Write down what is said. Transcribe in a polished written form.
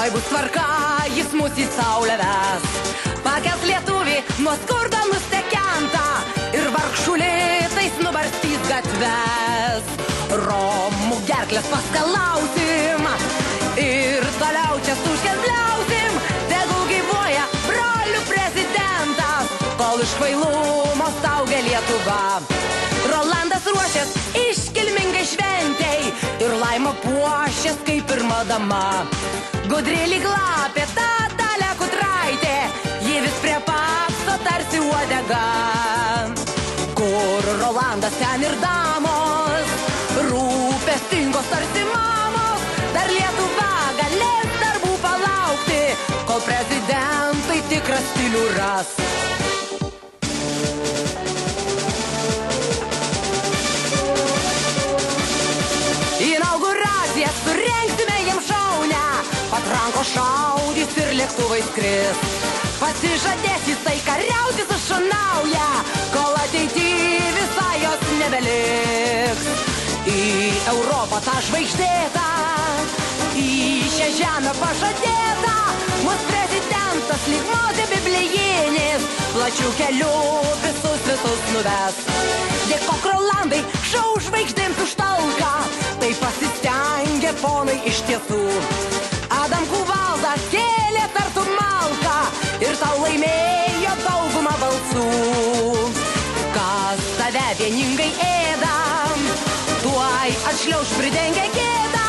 Tuoj bus tvarka, jis mus į saulę ves. Pakels lietuvį nuo skurdo nustekentą ir vargšų litais nubarstys gatves. Romų gerklės paskalausim ir toliau čia stuškės bliausim. Tegul gyvuoja brolių prezidentas, kol iš kvailumo staugia Lietuva. Rolandas ruošės iškilmingai šventei ir Laima puošės kaip pirma dama. Gudri lyg lapė ta Dalia Kutraitė, ji vis prie pakso tarsi uodega. Kur Rolandas, ten ir damos, rūpestingos tarsi mamos. Dar Lietuva galės darbų palaukti, kol prezidentai tikrą stilių ras. Inauguraciją surengsime jiem šaunę, patrankos šaudys ir lėktuvai skris. Pasižadės jisai kariauti su šunauja, kol ateity visai jos nebeliks. Į Europą tą žvaigždėtą, į šią žemę pažadėtą, mūsų prezidentas lyg Mozė biblijinis, plačių kelių visus nuves. Dėkok Rolandai, šou žvaigždėms už talką, tai pasistengė ponai iš tiesų. Adamkų valdą kėlė tartum malką ir tau laimėjo daugumą balsų. Kas tave vieningai ėda, tuoj atšliauš pridengę gėdą.